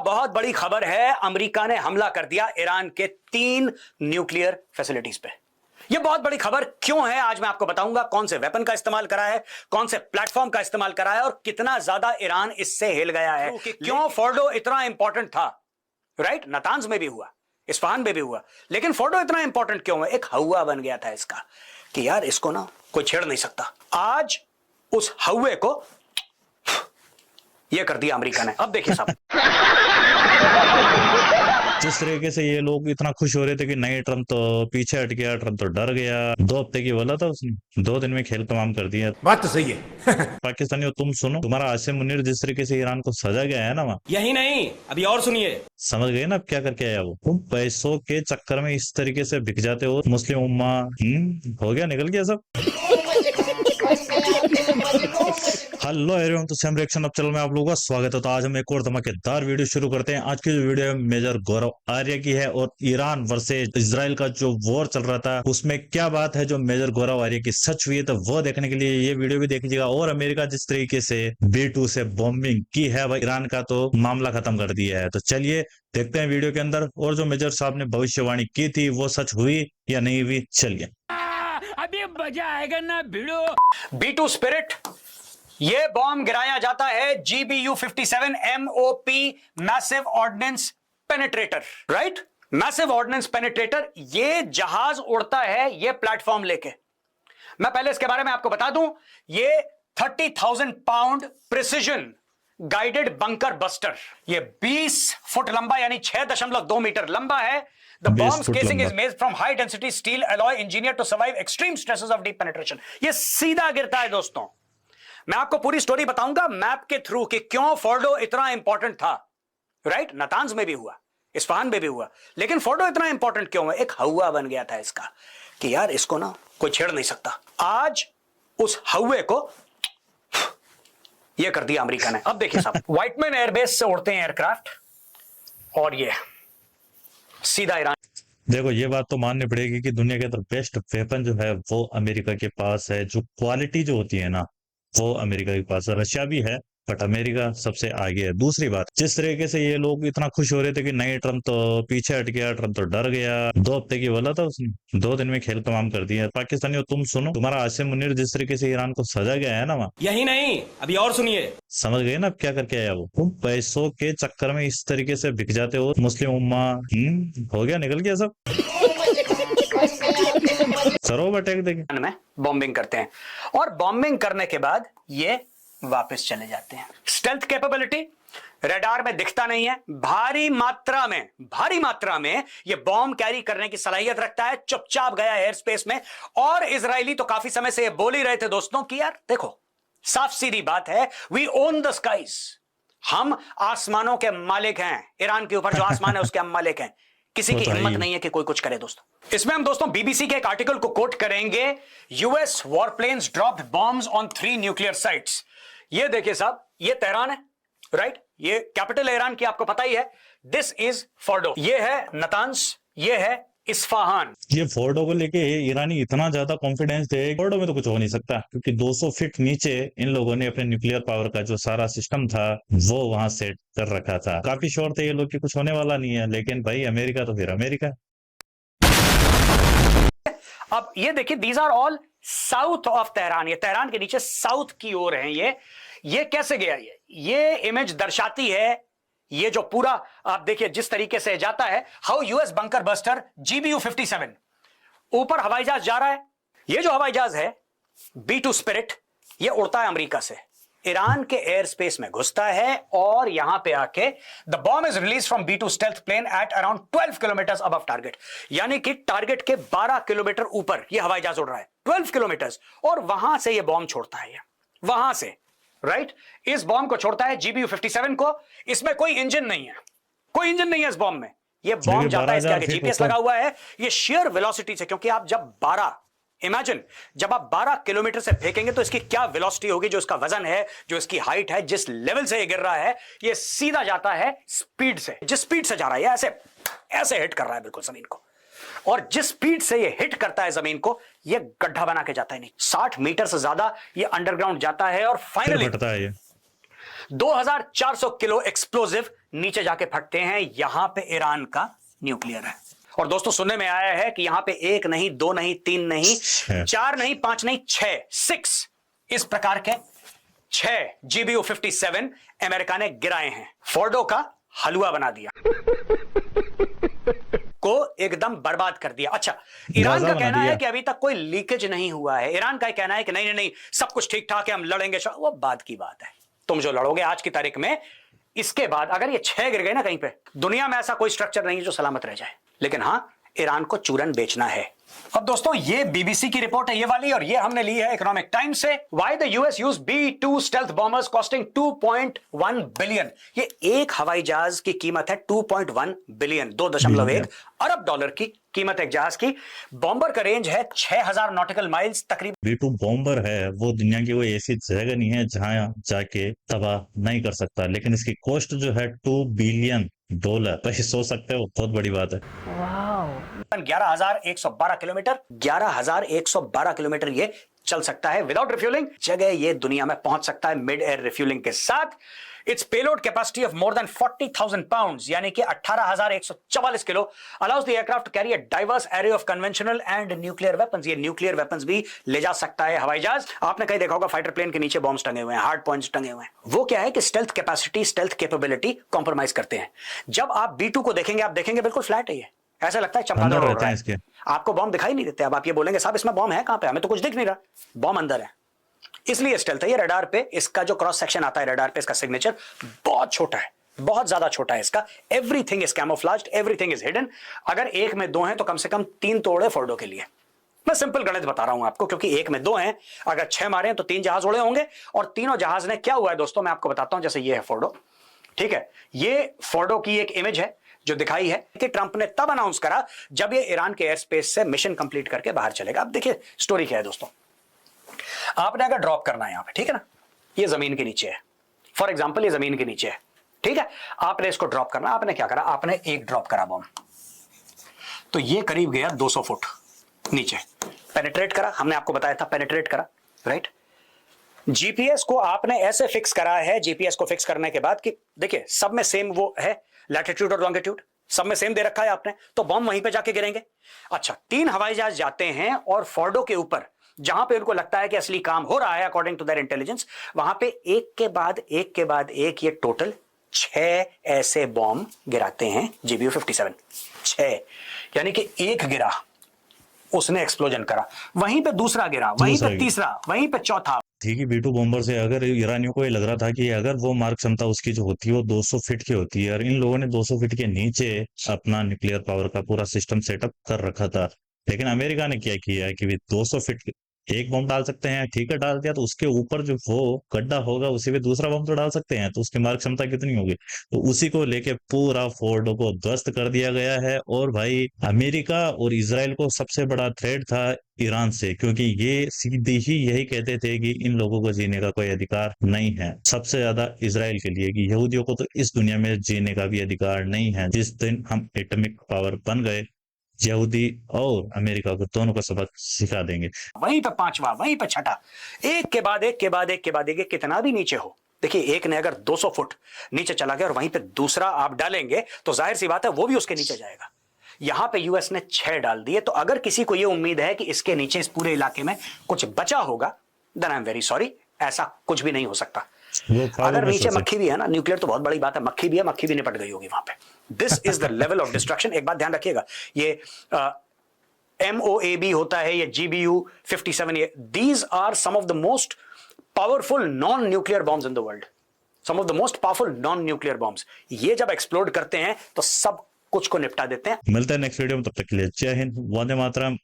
बहुत बड़ी खबर है। अमेरिका ने हमला कर दिया ईरान के 3 न्यूक्लियर फैसिलिटीज पे। यह बहुत बड़ी खबर क्यों है आज मैं आपको बताऊंगा। कौन से वेपन का इस्तेमाल करा है, कौन से प्लेटफॉर्म का इस्तेमाल करा है और कितना ज्यादा ईरान इससे हिल गया है। क्यों फोर्डो इतना इंपॉर्टेंट था। राइट, नातांज में भी हुआ, इस्फहान में भी हुआ, लेकिन फोर्डो इतना इंपॉर्टेंट क्यों है। एक हवा बन गया था इसका कि यार इसको ना कोई छेड़ नहीं सकता। आज उस हवे को यह कर दिया अमेरिका ने। अब देखिए साहब, जिस तरीके से ये लोग इतना खुश हो रहे थे कि नहीं ट्रम्प तो पीछे हट गया, ट्रम्प तो डर गया। 2 हफ्ते की बोला था उसने, 2 दिन में खेल तमाम कर दिया। बात तो सही है। पाकिस्तानियों तुम सुनो, तुम्हारा आसिम मुनीर जिस तरीके से ईरान को सजा गया है ना वहाँ, यही नहीं अभी और सुनिए। समझ गए ना अब क्या करके आया वो। तुम पैसों के चक्कर में इस तरीके से बिक जाते हो। मुस्लिम उम्मा हो गया, निकल गया सब। हेलो एवरीवन, तो सैम रिएक्शन अब चैनल में आप लोगों का स्वागत है। तो आज हम एक और धमाकेदार वीडियो शुरू करते हैं। आज की जो वीडियो है मेजर गौरव आर्य की है और ईरान वर्सेस इजराइल का जो वॉर चल रहा था उसमें क्या बात है जो मेजर गौरव आर्य की सच हुई है, तो वो देखने के लिए ये वीडियो भी देखिएगा। और अमेरिका जिस तरीके से B2 से बॉम्बिंग की है भाई ईरान का, तो मामला खत्म कर दिया है। तो चलिए देखते हैं वीडियो के अंदर। और जो मेजर साहब ने भविष्यवाणी की थी वो सच हुई या नहीं हुई, चलिए अभी मजा आएगा ना भिड़ो। B2 स्पिरिट, यह बॉम्ब गिराया जाता है GBU-57 MOP massive ordnance penetrator. Right, massive ordnance penetrator. यह जहाज उड़ता है ये प्लेटफॉर्म लेके। मैं पहले इसके बारे में आपको बता दूं, ये 30,000 pound precision guided bunker buster. ये 20 फुट लंबा यानी 6.2 मीटर लंबा है। The bomb's casing is made from high density steel alloy engineered to survive extreme stresses of deep penetration. ये सीधा गिरता है दोस्तों। मैं आपको पूरी स्टोरी बताऊंगा मैप के थ्रू कि क्यों फोर्डो इतना इंपॉर्टेंट था। राइट, नातांज में भी हुआ, इस्फहान में भी हुआ, लेकिन फोर्डो इतना इंपॉर्टेंट क्यों है। एक हवा बन गया था इसका कि यार इसको ना कोई छेड़ नहीं सकता। आज उस हवे को यह कर दिया अमेरिका ने। अब देखिए साहब, व्हाइटमैन एयरबेस से उड़ते हैं एयरक्राफ्ट और ये सीधा ईरान। देखो ये बात तो माननी पड़ेगी कि दुनिया के अंदर बेस्ट वेपन जो है वो अमेरिका के पास है। जो क्वालिटी जो होती है ना वो अमेरिका के पास है। रशिया भी है बट अमेरिका सबसे आगे है। दूसरी बात, जिस तरीके से ये लोग इतना खुश हो रहे थे कि नहीं ट्रम्प तो पीछे हट गया, ट्रम्प तो डर गया। 2 हफ्ते की बोला था उसने, 2 दिन में खेल तमाम कर दिया। पाकिस्तानियों तुम सुनो, तुम्हारा आसिम मुनीर जिस तरीके से ईरान को सजा गया है ना वहाँ, यही नहीं अभी और सुनिए। समझ गए ना अब क्या करके आया वो। तुम पैसों के चक्कर में इस तरीके से बिक जाते हो। मुस्लिम उम्मा हो गया, निकल गया सब। सरोवर अटैक देखे में बॉम्बिंग करते हैं और बॉम्बिंग करने के बाद ये वापस चले जाते हैं। स्टेल्थ कैपेबिलिटी, रडार में दिखता नहीं है। भारी मात्रा में ये बॉम्ब कैरी करने की सलाहियत रखता है। चुपचाप गया एयर स्पेस में। और इजरायली तो काफी समय से ये बोल ही रहे थे दोस्तों कि यार देखो, साफ सीधी बात है, वी ओन द स्काइज। हम आसमानों के मालिक हैं। ईरान के ऊपर जो आसमान है उसके हम मालिक हैं। किसी की हिम्मत नहीं है कि कोई कुछ करे दोस्तों। इसमें हम दोस्तों बीबीसी के एक आर्टिकल को कोट करेंगे। US warplanes dropped bombs on 3 nuclear sites. ये देखिए साहब, ये तेहरान है। राइट, ये कैपिटल ईरान की आपको पता ही है। दिस इज फोर्डो, ये है नातांज, ये है इस्फहान। ये फोर्डो को लेके ईरानी इतना ज्यादा कॉन्फिडेंस थे, फोर्डो में तो कुछ हो नहीं सकता क्योंकि 200 फीट नीचे इन लोगों ने अपने न्यूक्लियर पावर का जो सारा सिस्टम था वो वहां सेट कर रखा था। काफी श्योर थे ये लोग कि कुछ होने वाला नहीं है, लेकिन भाई अमेरिका तो फिर अमेरिका। अब ये देखिए, these are all south of Tehran. ये तेहरान के नीचे साउथ की ओर है। ये कैसे गया ये इमेज दर्शाती है। ये जो पूरा आप देखिए जिस तरीके से जाता है, how US bunker buster GBU-57 ऊपर हवाई जहाज जा रहा है। ये जो हवाई जहाज है B2 स्पिरिट, ये उड़ता है अमेरिका से, ईरान के एयर स्पेस में घुसता है और यहां पे आके the bomb is release from B2 stealth plane at around 12 kilometre above target. यानी कि टारगेट के 12 किलोमीटर ऊपर ये हवाई जहाज उड़ रहा है, 12 किलोमीटर, और वहां से ये बॉम्ब छोड़ता है। वहां से राइट, इस बॉम्ब को छोड़ता है GBU-57 को। इसमें कोई इंजन नहीं है, कोई इंजन नहीं है इस बॉम्ब में। ये बॉम्ब जाता है, इसके आगे GPS लगा हुआ है। ये शेयर वेलोसिटी से, क्योंकि आप जब 12 किलोमीटर से फेंकेंगे तो इसकी क्या वेलोसिटी होगी, जो इसका वजन है, जो इसकी हाइट है, जिस लेवल से ये गिर रहा है, ये सीधा जाता है स्पीड से। जिस स्पीड से जा रहा है ऐसे ऐसे हिट कर रहा है बिल्कुल जमीन को, और जिस स्पीड से ये हिट करता है जमीन को, ये गड्ढा बना के जाता है नहीं, 60 मीटर से ज्यादा ये अंडरग्राउंड जाता है और फाइनली 2400 किलो एक्सप्लोजिव नीचे जाके फटते हैं, यहां पे ईरान का न्यूक्लियर है। और दोस्तों सुनने में आया है कि यहां पे 1 नहीं 2 नहीं 3 नहीं 4 नहीं 5 नहीं 6 इस प्रकार के 6 GBU-57 अमेरिका ने गिराए हैं। फोर्डो का हलवा बना दिया, को एकदम बर्बाद कर दिया। अच्छा, ईरान का कहना है कि अभी तक कोई लीकेज नहीं हुआ है। ईरान का कहना है कि नहीं नहीं नहीं, सब कुछ ठीक ठाक है, हम लड़ेंगे। वो बात की बात है, तुम जो लड़ोगे आज की तारीख में, इसके बाद अगर ये 6 गिर गए ना कहीं पे, दुनिया में ऐसा कोई स्ट्रक्चर नहीं है जो सलामत रह जाए। लेकिन हां, ईरान को चूरन बेचना है। अब दोस्तों ये बीबीसी की रिपोर्ट है ये वाली, और ये हमने ली है इकोनॉमिक टाइम्स से। Why the US use B-2 stealth bombers costing 2.1 billion. ये एक हवाई जहाज की कीमत है 2.1 बिलियन, 2.1 अरब डॉलर की कीमत एक जहाज की। बॉम्बर का रेंज है 6000 नॉटिकल माइल्स तकरीबन। B-2 बॉम्बर है वो दुनिया की कोई ऐसी जगह नहीं है जहां जाके तबाह नहीं कर सकता, लेकिन इसकी कॉस्ट जो है $2 बिलियन, तो ये सोच सकते हो बहुत बड़ी बात है। 11,112 किलोमीटर, 11,112 किलोमीटर ये चल सकता है विदाउट रिफ्यूलिंग। जगह ये दुनिया में पहुंच सकता है मिड एयर रिफ्यूलिंग के साथ। Its payload capacity of more than 40,000 pounds, यानी कि 18,144 kilo, allows the aircraft to carry a diverse array of conventional and nuclear weapons. ये न्यूक्लियर वेपन्स भी ले जा सकता है हवाई जहाज। आपने कहीं देखा होगा फाइटर प्लेन के नीचे बॉम्ब्स टंगे हुए हैं, हार्ड पॉइंट्स टंगे हुए हैं। वो क्या है कि stealth capacity, stealth capability compromise करते हैं। जब आप B-2 को देखेंगे, आप देखेंगे बिल्कुल फ्लैट है ये, ऐसा लगता है चमगादड़ उड़ रहा है, आपको बॉम्ब दिखाई नहीं देते। अब आप ये बोलेंगे साहब इसमें बॉम्ब है कहां पे, हमें तो कुछ दिख नहीं रहा, बॉम्ब अंदर है, इसलिए स्टेल्थ है। ये रडार पे इसका जो क्रॉस सेक्शन आता है, रडार पे इसका सिग्नेचर बहुत छोटा है, बहुत ज्यादा छोटा है इसका। Everything is camouflaged, everything is hidden. अगर 1 में 2 हैं तो कम से कम 3 तोड़े फोर्डो के लिए। मैं सिंपल गणित बता रहा हूं आपको, क्योंकि 1 में 2 हैं, अगर 6 मारे तो 3 जहाज उड़े होंगे। और तीनों जहाज ने क्या हुआ है दोस्तों, मैं आपको बताता हूं। जैसे ये है फोर्डो, ठीक है, ये फोर्डो की एक इमेज है जो दिखाई है कि ट्रंप ने तब अनाउंस करा जब ये ईरान के एयर स्पेस से मिशन कंप्लीट करके बाहर चलेगा। अब देखिए स्टोरी क्या है दोस्तों। आपने अगर ड्रॉप करना है यहां पे, ठीक है ना, ये जमीन के नीचे है, फॉर एग्जांपल ये जमीन के नीचे है, ठीक है, आपने इसको ड्रॉप करना। आपने क्या करा, आपने एक ड्रॉप करा बॉम्ब, तो ये करीब गया 200 फुट नीचे, पेनिट्रेट करा, हमने आपको बताया था पेनिट्रेट करा, राइट। जीपीएस को आपने ऐसे फिक्स करा है, जीपीएस को फिक्स करने के बाद कि देखिए सब में सेम वो है, लैटिट्यूड और लॉन्गिट्यूड सब में सेम दे रखा है आपने, तो बॉम्ब वहीं पे जाके गिरेंगे। अच्छा, 3 हवाई जहाज जाते हैं और फोर्डो के ऊपर जहां पे उनको लगता है कि असली काम हो रहा है अकॉर्डिंग टू देयर इंटेलिजेंस, वहां पे एक के बाद एक ये टोटल 6 ऐसे बॉम्ब गिराते हैं GBU-57। 6 यानी कि एक गिरा, उसने एक्सप्लोजन करा, वहीं पे दूसरा गिरा, वहीं पे तीसरा, वहीं पे चौथा। ठीक है, B-2 बॉम्बर से अगर ईरानियों को ये लग रहा था कि अगर वो मार क्षमता उसकी जो होती है वो 200 फीट की होती है, और इन लोगों ने 200 फीट के नीचे अपना न्यूक्लियर पावर का पूरा सिस्टम सेटअप कर रखा था। लेकिन अमेरिका ने क्या किया है कि 200 फीट एक बम डाल सकते हैं, ठीक है, डाल दिया, तो उसके ऊपर जो वो गड्ढा होगा उसी पे दूसरा बम तो डाल सकते हैं, तो उसकी मार क्षमता कितनी होगी। तो उसी को लेके पूरा फोर्डो को ध्वस्त कर दिया गया है। और भाई अमेरिका और इजराइल को सबसे बड़ा थ्रेट था ईरान से, क्योंकि ये सीधी ही यही कहते थे कि इन लोगों को जीने का कोई अधिकार नहीं है। सबसे ज्यादा इजराइल के लिए कि यहूदियों को तो इस दुनिया में जीने का भी अधिकार नहीं है। जिस दिन हम एटॉमिक पावर बन गए, यहूदी और अमेरिका को दोनों को सबक सिखा देंगे। वहीं पे 5वां, वहीं पे 6ठा, एक के बाद एक कितना भी नीचे हो। देखिए एक ने अगर 200 फुट नीचे चला गया और वहीं पे दूसरा आप डालेंगे तो जाहिर सी बात है वो भी उसके नीचे जाएगा। यहां पे यूएस ने 6 डाल दिए, तो अगर किसी को यह उम्मीद है कि इसके नीचे इस पूरे इलाके में कुछ बचा होगा, then I am very sorry, ऐसा कुछ भी नहीं हो सकता। अगर नीचे मक्खी भी है ना, न्यूक्लियर तो बहुत बड़ी बात है, मक्खी भी है, मक्खी भी निपट गई होगी वहां पे। This is the level of destruction. एक बात ध्यान रखिएगा, ये MOAB होता है, ये GBU-57, ये these are some of the most powerful non nuclear bombs in the world, some of the most powerful non nuclear bombs. ये जब एक्सप्लोड करते हैं तो सब कुछ को निपटा देते हैं। मिलते हैं नेक्स्ट वीडियो में, तब तक के लिए जय हिंद, वंदे मातरम।